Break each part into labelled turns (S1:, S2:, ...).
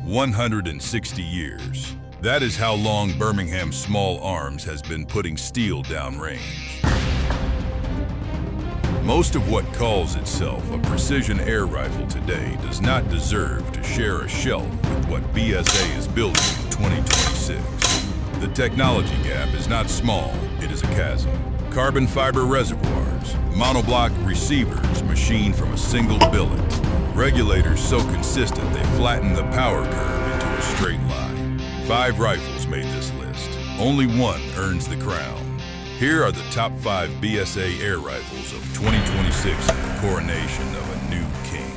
S1: 160 years. That is how long Birmingham Small Arms has been putting steel downrange. Most of what calls itself a precision air rifle today does not deserve to share a shelf with what BSA is building in 2026. The technology gap is not small, it is a chasm. Carbon fiber reservoirs, monoblock receivers machined from a single billet, regulators so consistent they flatten the power curve into a straight line. 5 rifles made this list. Only one earns the crown. Here are the top 5 BSA air rifles of 2026 in the coronation of a new king.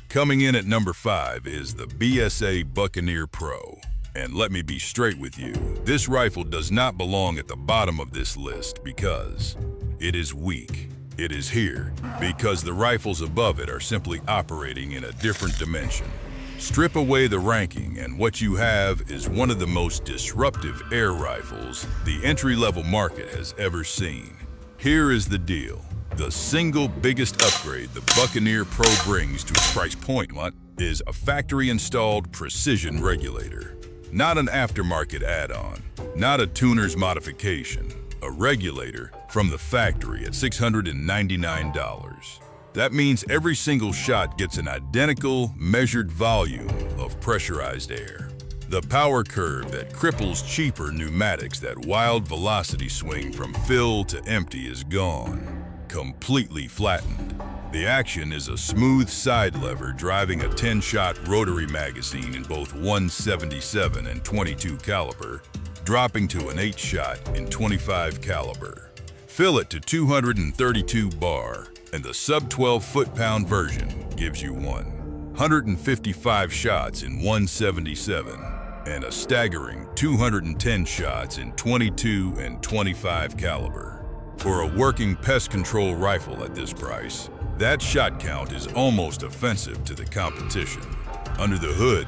S1: Coming in at number 5 is the BSA Buccaneer Pro. And let me be straight with you, this rifle does not belong at the bottom of this list because it is weak. It is here because the rifles above it are simply operating in a different dimension. Strip away the ranking and what you have is one of the most disruptive air rifles the entry-level market has ever seen. Here is the deal. The single biggest upgrade the Buccaneer Pro brings to its price point is a factory-installed precision regulator. Not an aftermarket add-on, not a tuner's modification, a regulator from the factory at $699. That means every single shot gets an identical, measured volume of pressurized air. The power curve that cripples cheaper pneumatics, that wild velocity swing from fill to empty, is gone, completely flattened. The action is a smooth side lever driving a 10-shot rotary magazine in both 177 and 22 caliber, dropping to an 8-shot in 25 caliber. Fill it to 232 bar, and the sub-12 foot-pound version gives you 155 shots in 177 and a staggering 210 shots in 22 and 25 caliber. For a working pest control rifle at this price, that shot count is almost offensive to the competition. Under the hood,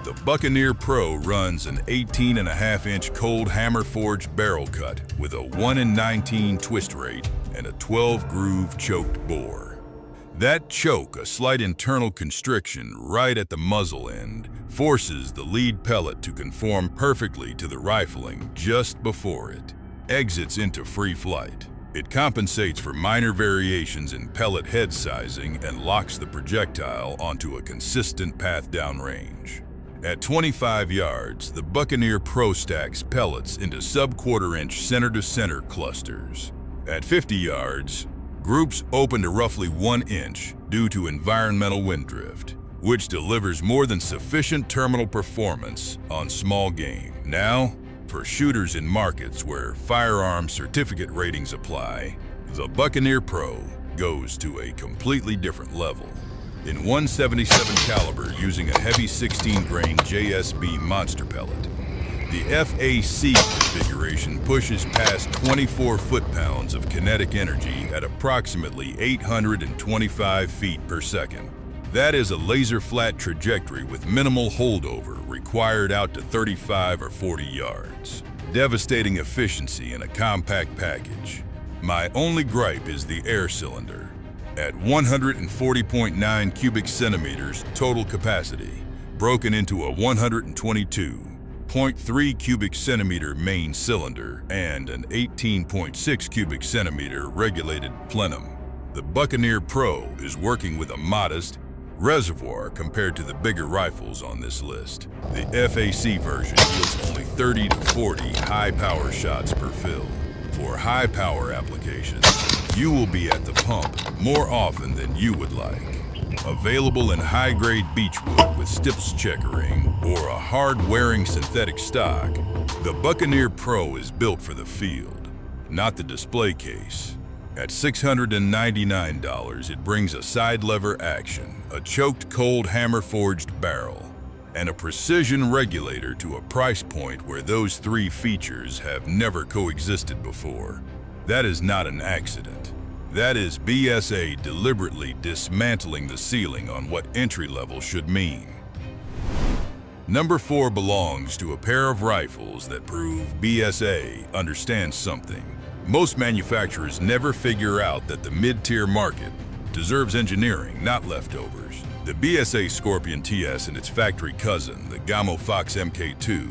S1: the Buccaneer Pro runs an 18.5-inch cold hammer forged barrel cut with a 1 in 19 twist rate and a 12-groove choked bore. That choke, a slight internal constriction right at the muzzle end, forces the lead pellet to conform perfectly to the rifling just before it exits into free flight. It compensates for minor variations in pellet head sizing and locks the projectile onto a consistent path downrange. At 25 yards, the Buccaneer Pro stacks pellets into sub-quarter-inch center-to-center clusters. At 50 yards, groups open to roughly 1 inch due to environmental wind drift, which delivers more than sufficient terminal performance on small game. Now, for shooters in markets where firearm certificate ratings apply, the Buccaneer Pro goes to a completely different level. In 177 caliber using a heavy 16-grain JSB monster pellet, the FAC configuration pushes past 24 foot-pounds of kinetic energy at approximately 825 feet per second. That is a laser-flat trajectory with minimal holdover required out to 35 or 40 yards. Devastating efficiency in a compact package. My only gripe is the air cylinder. At 140.9 cubic centimeters total capacity, broken into a 122.3 cubic centimeter main cylinder and an 18.6 cubic centimeter regulated plenum, the Buccaneer Pro is working with a modest reservoir compared to the bigger rifles on this list. The FAC version yields only 30 to 40 high-power shots per fill. For high-power applications, you will be at the pump more often than you would like. Available in high-grade beechwood with stips checkering or a hard-wearing synthetic stock, the Buccaneer Pro is built for the field, not the display case. At $699, it brings a side lever action, a choked cold hammer forged barrel, and a precision regulator to a price point where those 3 features have never coexisted before. That is not an accident. That is BSA deliberately dismantling the ceiling on what entry-level should mean. Number 4 belongs to a pair of rifles that prove BSA understands something. Most manufacturers never figure out that the mid-tier market deserves engineering, not leftovers. The BSA Scorpion TS and its factory cousin, the Gamo Phox MK2,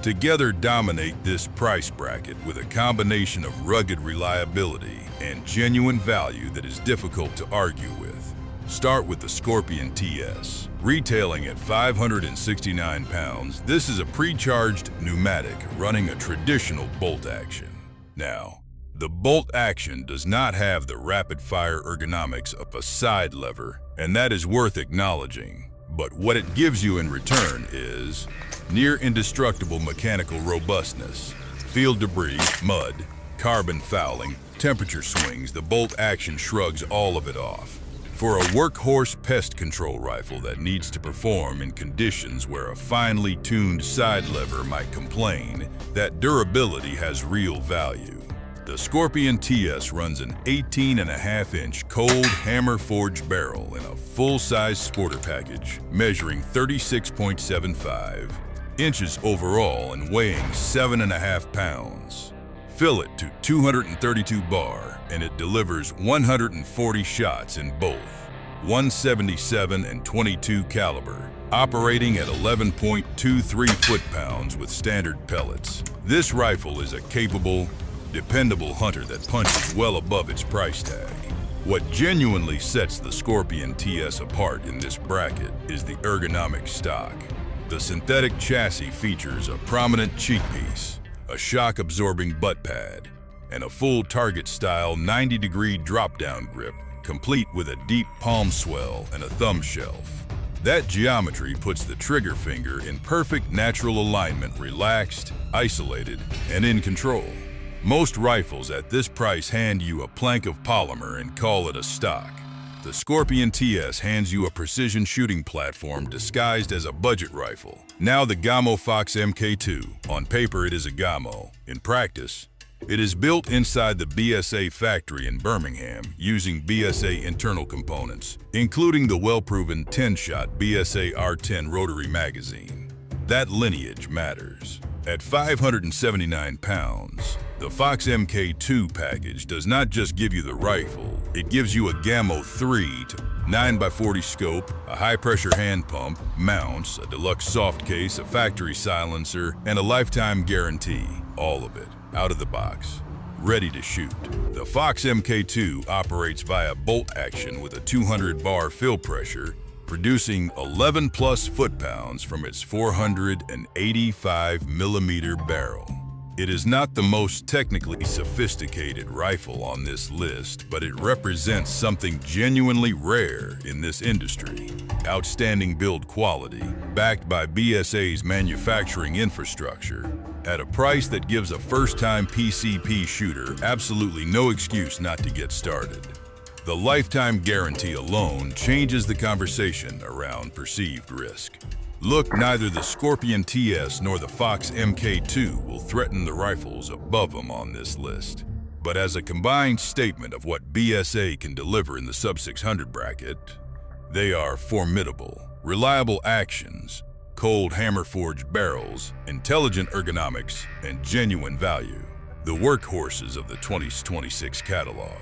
S1: together dominate this price bracket with a combination of rugged reliability and genuine value that is difficult to argue with. Start with the Scorpion TS. Retailing at 569 pounds, this is a pre-charged pneumatic running a traditional bolt action. Now, the bolt action does not have the rapid-fire ergonomics of a side lever, and that is worth acknowledging. But what it gives you in return is near indestructible mechanical robustness. Field debris, mud, carbon fouling, temperature swings, the bolt action shrugs all of it off. For a workhorse pest control rifle that needs to perform in conditions where a finely tuned side lever might complain, that durability has real value. The Scorpion TS runs an 18.5-inch cold hammer-forged barrel in a full-size sporter package, measuring 36.75 inches overall and weighing 7.5 pounds. Fill it to 232 bar, and it delivers 140 shots in both 177 and 22 caliber, operating at 11.23 foot-pounds with standard pellets. This rifle is a capable, dependable hunter that punches well above its price tag. What genuinely sets the Scorpion TS apart in this bracket is the ergonomic stock. The synthetic chassis features a prominent cheek piece, a shock-absorbing butt pad, and a full target-style 90-degree drop-down grip, complete with a deep palm swell and a thumb shelf. That geometry puts the trigger finger in perfect natural alignment, relaxed, isolated, and in control. Most rifles at this price hand you a plank of polymer and call it a stock. The Scorpion TS hands you a precision shooting platform disguised as a budget rifle. Now the Gamo Phox MK2. On paper it is a Gamo. In practice, it is built inside the BSA factory in Birmingham using BSA internal components, including the well-proven 10-shot BSA R10 rotary magazine. That lineage matters. At 579 pounds, the Phox MK2 package does not just give you the rifle, it gives you a Gamo 3 to 9x40 scope, a high-pressure hand pump, mounts, a deluxe soft case, a factory silencer, and a lifetime guarantee. All of it, out of the box, ready to shoot. The Phox MK2 operates via bolt action with a 200 bar fill pressure, producing 11 plus foot-pounds from its 485 millimeter barrel. It is not the most technically sophisticated rifle on this list, but it represents something genuinely rare in this industry. Outstanding build quality, backed by BSA's manufacturing infrastructure, at a price that gives a first-time PCP shooter absolutely no excuse not to get started. The lifetime guarantee alone changes the conversation around perceived risk. Look, neither the Scorpion TS nor the Phox MK2 will threaten the rifles above them on this list. But as a combined statement of what BSA can deliver in the sub-600 bracket, they are formidable, reliable actions, cold hammer-forged barrels, intelligent ergonomics, and genuine value. The workhorses of the 2026 catalog.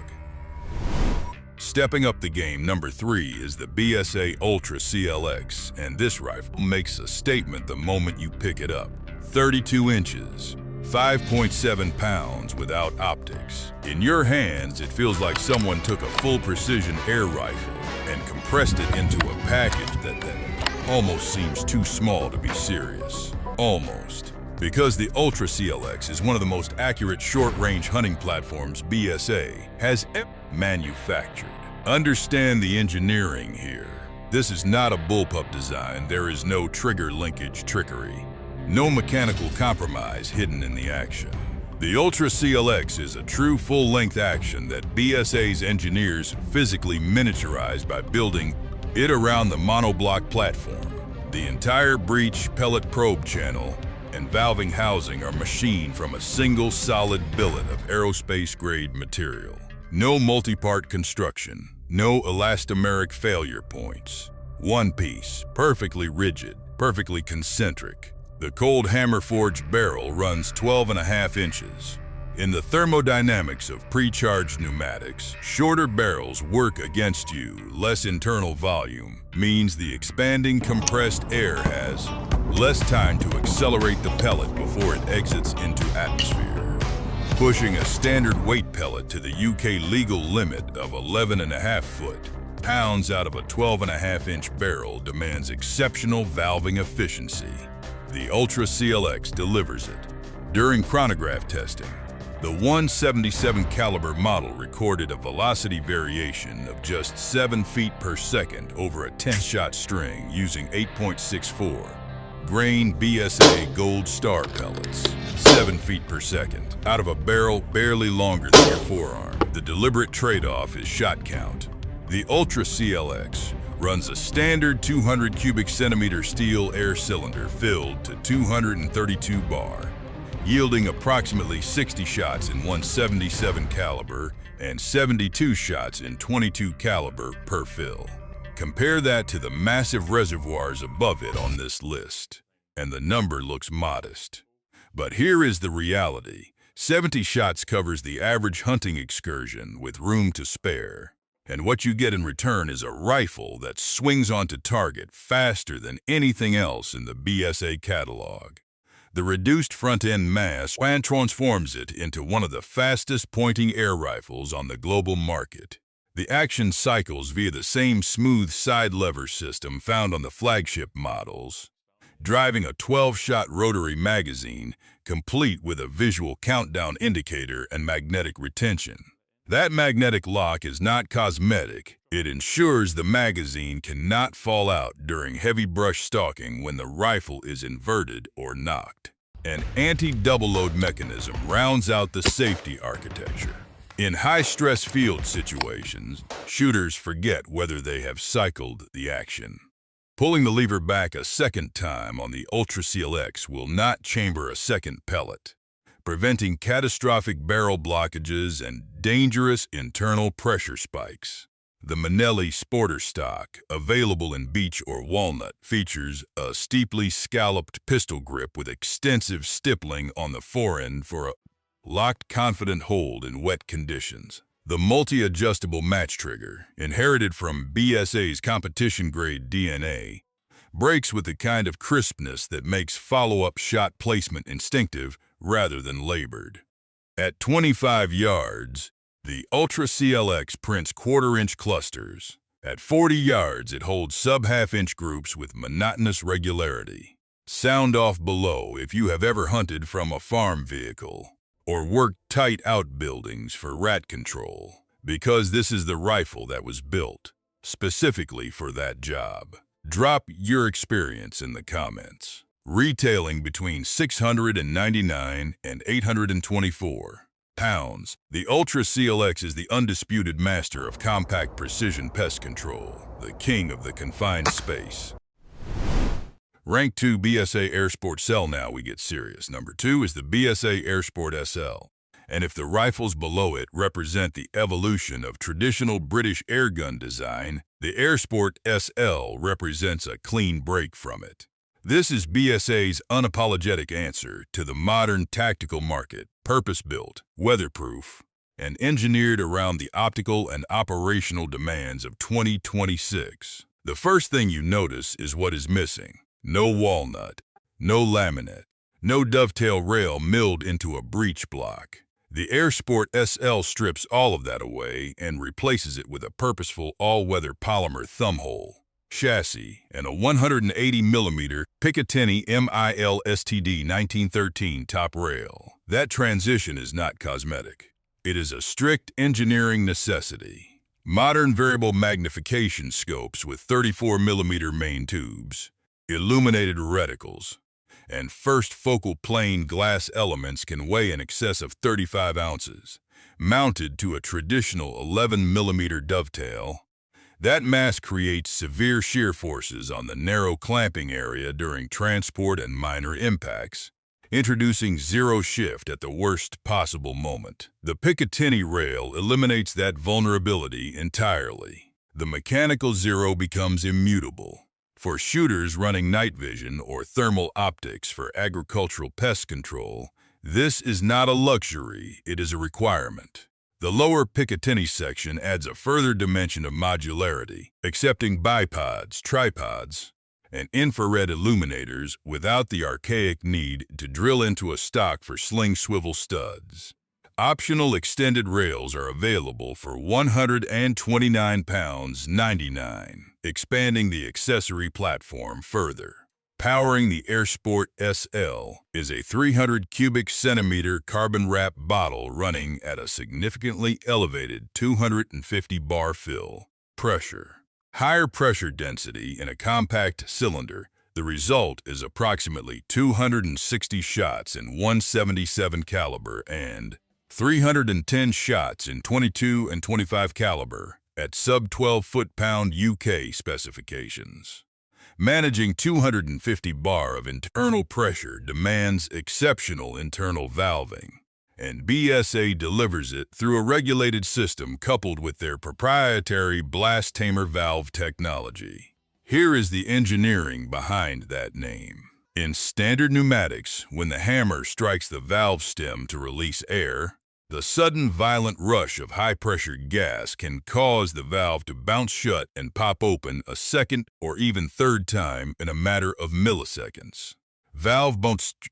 S1: Stepping up the game, number 3 is the BSA Ultra CLX, and this rifle makes a statement the moment you pick it up. 32 inches, 5.7 pounds without optics. In your hands, it feels like someone took a full precision air rifle and compressed it into a package that almost seems too small to be serious. Almost. Because the Ultra CLX is one of the most accurate short-range hunting platforms BSA has ever manufactured. Understand the engineering here. This is not a bullpup design. There is no trigger linkage trickery. No mechanical compromise hidden in the action. The Ultra CLX is a true full-length action that BSA's engineers physically miniaturized by building it around the monoblock platform. The entire breech, pellet probe channel, and valving housing are machined from a single solid billet of aerospace-grade material. No multi-part construction, no elastomeric failure points. One piece, perfectly rigid, perfectly concentric. The cold hammer-forged barrel runs 12.5 inches, In the thermodynamics of pre-charged pneumatics, shorter barrels work against you. Less internal volume means the expanding compressed air has less time to accelerate the pellet before it exits into atmosphere. Pushing a standard weight pellet to the UK legal limit of 11.5 foot-pounds out of a 12.5-inch barrel demands exceptional valving efficiency. The Ultra CLX delivers it. During chronograph testing, the 177 caliber model recorded a velocity variation of just 7 feet per second over a 10-shot string using 8.64 grain BSA Gold Star pellets, 7 feet per second, out of a barrel barely longer than your forearm. The deliberate trade-off is shot count. The Ultra CLX runs a standard 200 cubic centimeter steel air cylinder filled to 232 bar, yielding approximately 60 shots in 177 caliber and 72 shots in 22 caliber per fill. Compare that to the massive reservoirs above it on this list, and the number looks modest. But here is the reality. 70 shots covers the average hunting excursion with room to spare. And what you get in return is a rifle that swings onto target faster than anything else in the BSA catalog. The reduced front-end mass transforms it into one of the fastest pointing air rifles on the global market. The action cycles via the same smooth side lever system found on the flagship models, driving a 12-shot rotary magazine, complete with a visual countdown indicator and magnetic retention. That magnetic lock is not cosmetic. It ensures the magazine cannot fall out during heavy brush stalking when the rifle is inverted or knocked. An anti-double load mechanism rounds out the safety architecture. In high-stress field situations, shooters forget whether they have cycled the action. Pulling the lever back a second time on the Ultra CLX will not chamber a second pellet, preventing catastrophic barrel blockages and dangerous internal pressure spikes. The Manelli Sporter stock, available in beech or walnut, features a steeply scalloped pistol grip with extensive stippling on the forend for a locked, confident hold in wet conditions. The multi-adjustable match trigger, inherited from BSA's competition-grade DNA, breaks with the kind of crispness that makes follow-up shot placement instinctive rather than labored. At 25 yards, the Ultra CLX prints quarter-inch clusters. At 40 yards, it holds sub-half-inch groups with monotonous regularity. Sound off below if you have ever hunted from a farm vehicle or worked tight outbuildings for rat control, because this is the rifle that was built specifically for that job. Drop your experience in the comments. Retailing between $699 and $824. The Ultra CLX is the undisputed master of compact precision pest control, the king of the confined space. Rank 2 BSA Airsport SL. Now we get serious. Number 2 is the BSA Airsport SL. And if the rifles below it represent the evolution of traditional British airgun design, the Airsport SL represents a clean break from it. This is BSA's unapologetic answer to the modern tactical market, purpose-built, weatherproof, and engineered around the optical and operational demands of 2026. The first thing you notice is what is missing. No walnut, no laminate, no dovetail rail milled into a breech block. The Airsport SL strips all of that away and replaces it with a purposeful all-weather polymer thumbhole chassis and a 180mm Picatinny MIL-STD 1913 top rail. That transition is not cosmetic. It is a strict engineering necessity. Modern variable magnification scopes with 34mm main tubes, illuminated reticles, and first focal plane glass elements can weigh in excess of 35 ounces. Mounted to a traditional 11mm dovetail, that mass creates severe shear forces on the narrow clamping area during transport and minor impacts, introducing zero shift at the worst possible moment. The Picatinny rail eliminates that vulnerability entirely. The mechanical zero becomes immutable. For shooters running night vision or thermal optics for agricultural pest control, This is not a luxury, it is a requirement. The lower Picatinny section adds a further dimension of modularity, accepting bipods, tripods, and infrared illuminators without the archaic need to drill into a stock for sling swivel studs. Optional extended rails are available for £129.99, expanding the accessory platform further. Powering the Airsport SL is a 300 cubic centimeter carbon wrap bottle running at a significantly elevated 250 bar fill pressure. Higher pressure density in a compact cylinder, the result is approximately 260 shots in .177 caliber and 310 shots in .22 and .25 caliber at sub-12 foot-pound UK specifications. Managing 250 bar of internal pressure demands exceptional internal valving, and BSA delivers it through a regulated system coupled with their proprietary blast tamer valve technology. Here is the engineering behind that name. In standard pneumatics, when the hammer strikes the valve stem to release air, the sudden violent rush of high-pressure gas can cause the valve to bounce shut and pop open a second or even third time in a matter of milliseconds. Valve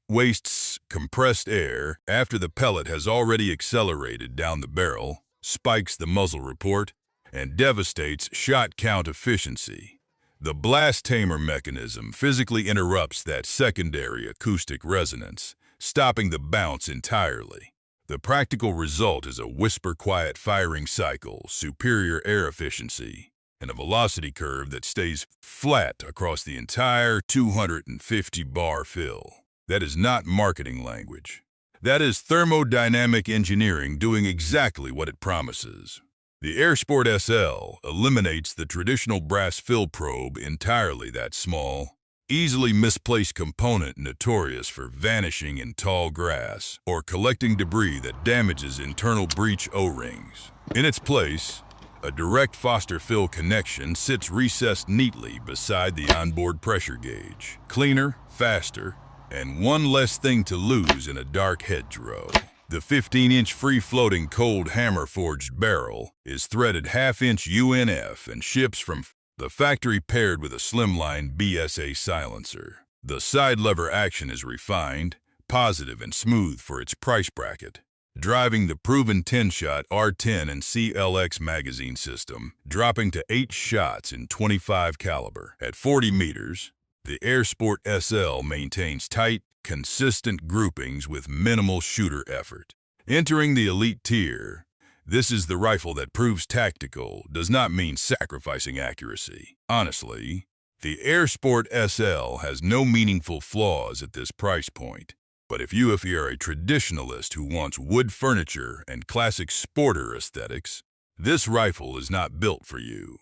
S1: wastes compressed air after the pellet has already accelerated down the barrel, spikes the muzzle report, and devastates shot count efficiency. The blast tamer mechanism physically interrupts that secondary acoustic resonance, stopping the bounce entirely. The practical result is a whisper-quiet firing cycle, superior air efficiency, and a velocity curve that stays flat across the entire 250 bar fill. That is not marketing language. That is thermodynamic engineering doing exactly what it promises. The Airsport SL eliminates the traditional brass fill probe entirely. That small, easily misplaced component notorious for vanishing in tall grass or collecting debris that damages internal breech O-rings. In its place, a direct Foster fill connection sits recessed neatly beside the onboard pressure gauge. Cleaner, faster, and one less thing to lose in a dark hedgerow. The 15-inch free-floating cold hammer-forged barrel is threaded half-inch UNF and ships from the factory paired with a slimline BSA silencer. The side lever action is refined, positive, and smooth for its price bracket. Driving the proven 10-shot R12 and CLX magazine system, dropping to 8 shots in .25 caliber. At 40 meters, the Airsport SL maintains tight, consistent groupings with minimal shooter effort. Entering the elite tier, this is the rifle that proves tactical does not mean sacrificing accuracy. Honestly, the Airsport SL has no meaningful flaws at this price point. But if you are a traditionalist who wants wood furniture and classic sporter aesthetics, this rifle is not built for you.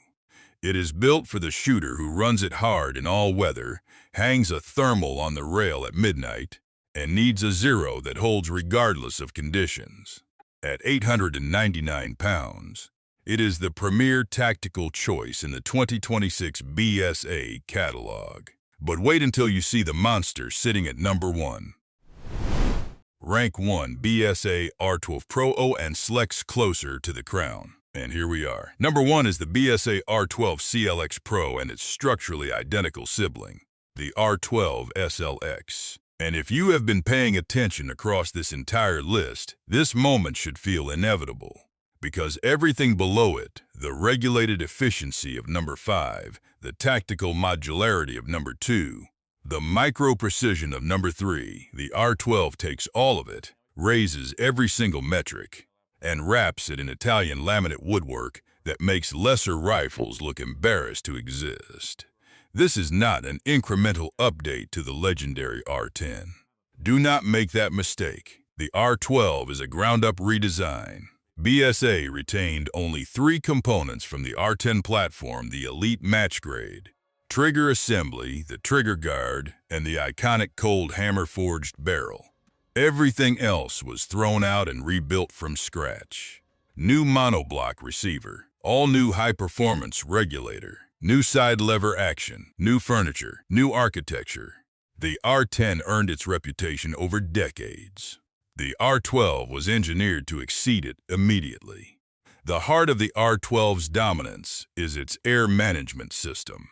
S1: It is built for the shooter who runs it hard in all weather, hangs a thermal on the rail at midnight, and needs a zero that holds regardless of conditions. At 899 pounds, it is the premier tactical choice in the 2026 BSA catalog. But wait until you see the monster sitting at number 1. Rank 1 BSA R12 Pro and SLX closer to the crown. And here we are. Number 1 is the BSA R12 CLX Pro and its structurally identical sibling, the R12 SLX. And if you have been paying attention across this entire list, this moment should feel inevitable. Because everything below it, the regulated efficiency of number 5, the tactical modularity of number 2, the micro-precision of number 3, the R12 takes all of it, raises every single metric, and wraps it in Italian laminate woodwork that makes lesser rifles look embarrassed to exist. This is not an incremental update to the legendary R10. Do not make that mistake. The R12 is a ground-up redesign. BSA retained only 3 components from the R10 platform: the elite match grade, trigger assembly, the trigger guard, and the iconic cold hammer-forged barrel. Everything else was thrown out and rebuilt from scratch. New monoblock receiver, all new high-performance regulator, new side lever action, new furniture, new architecture. The R10 earned its reputation over decades. The R12 was engineered to exceed it immediately. The heart of the R12's dominance is its air management system.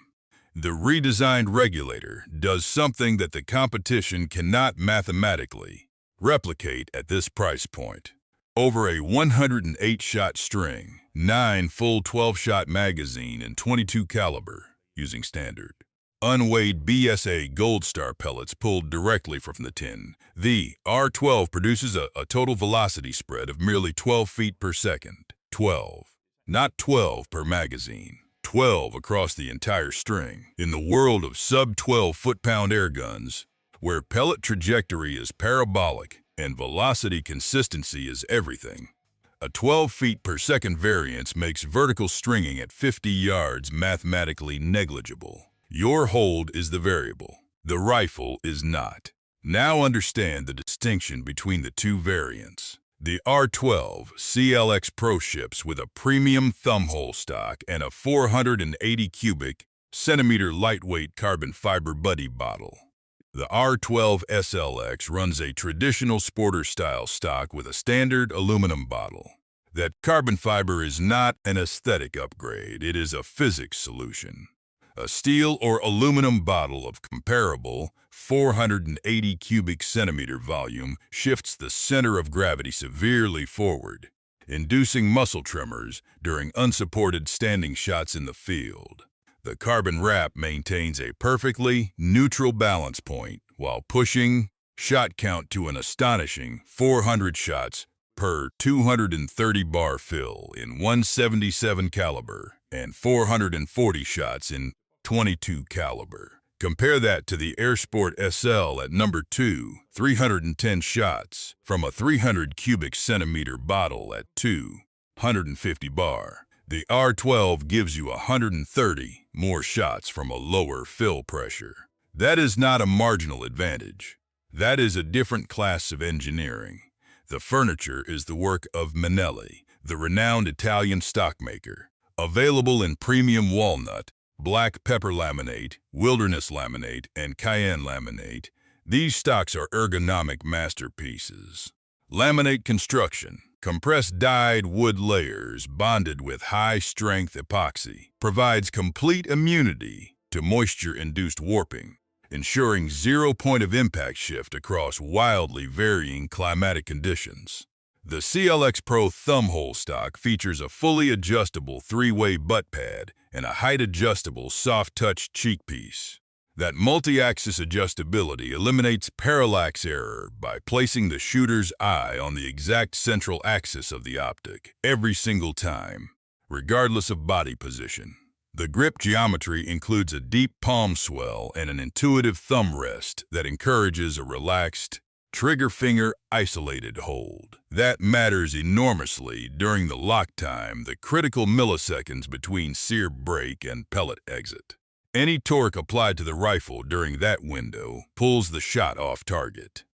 S1: The redesigned regulator does something that the competition cannot mathematically replicate at this price point. Over a 108-shot string, 9 full 12-shot magazine and 22 caliber, using standard unweighed BSA Gold Star pellets pulled directly from the tin, the R12 produces a total velocity spread of merely 12 feet per second. 12, not 12 per magazine. 12 across the entire string. In the world of sub-12 foot-pound air guns, where pellet trajectory is parabolic and velocity consistency is everything, a 12 feet per second variance makes vertical stringing at 50 yards mathematically negligible. Your hold is the variable. The rifle is not. Now understand the distinction between the two variants. The R12 CLX Pro ships with a premium thumbhole stock and a 480 cubic centimeter lightweight carbon fiber buddy bottle. The R12 SLX runs a traditional sporter-style stock with a standard aluminum bottle. That carbon fiber is not an aesthetic upgrade, it is a physics solution. A steel or aluminum bottle of comparable 480 cubic centimeter volume shifts the center of gravity severely forward, inducing muscle tremors during unsupported standing shots in the field. The carbon wrap maintains a perfectly neutral balance point while pushing shot count to an astonishing 400 shots per 230 bar fill in 177 caliber and 440 shots in 22 caliber. Compare that to the Airsport SL at number 2, 310 shots from a 300 cubic centimeter bottle at 250 bar. The R12 gives you 130 more shots from a lower fill pressure. That is not a marginal advantage. That is a different class of engineering. The furniture is the work of Manelli, the renowned Italian stockmaker. Available in premium walnut, black pepper laminate, wilderness laminate, and cayenne laminate, these stocks are ergonomic masterpieces. Laminate construction, compressed dyed wood layers bonded with high-strength epoxy, provides complete immunity to moisture-induced warping, ensuring zero point of impact shift across wildly varying climatic conditions. The CLX Pro thumbhole stock features a fully adjustable 3-way butt pad and a height-adjustable soft-touch cheek piece. That multi-axis adjustability eliminates parallax error by placing the shooter's eye on the exact central axis of the optic every single time, regardless of body position. The grip geometry includes a deep palm swell and an intuitive thumb rest that encourages a relaxed, trigger finger isolated hold. That matters enormously during the lock time, the critical milliseconds between sear break and pellet exit. Any torque applied to the rifle during that window pulls the shot off target.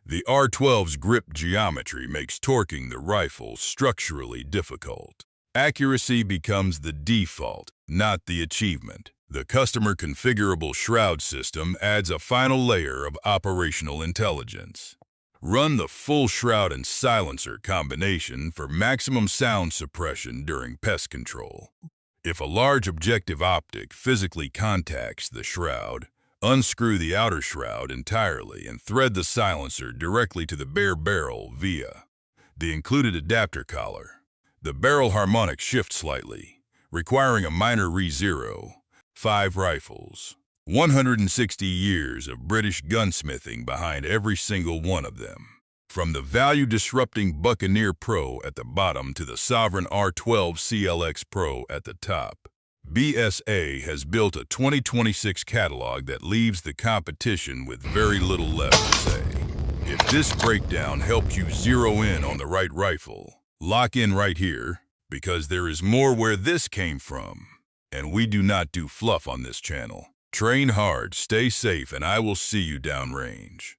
S1: The R12's grip geometry makes torquing the rifle structurally difficult. Accuracy becomes the default, not the achievement. The customer configurable shroud system adds a final layer of operational intelligence. Run the full shroud and silencer combination for maximum sound suppression during pest control. If a large objective optic physically contacts the shroud, unscrew the outer shroud entirely and thread the silencer directly to the bare barrel via the included adapter collar. The barrel harmonics shift slightly, requiring a minor re-zero. 5 rifles. 160 years of British gunsmithing behind every single one of them. From the value-disrupting Buccaneer Pro at the bottom to the sovereign R12 CLX Pro at the top, BSA has built a 2026 catalog that leaves the competition with very little left to say. If this breakdown helped you zero in on the right rifle, lock in right here, because there is more where this came from. And we do not do fluff on this channel. Train hard, stay safe, and I will see you downrange.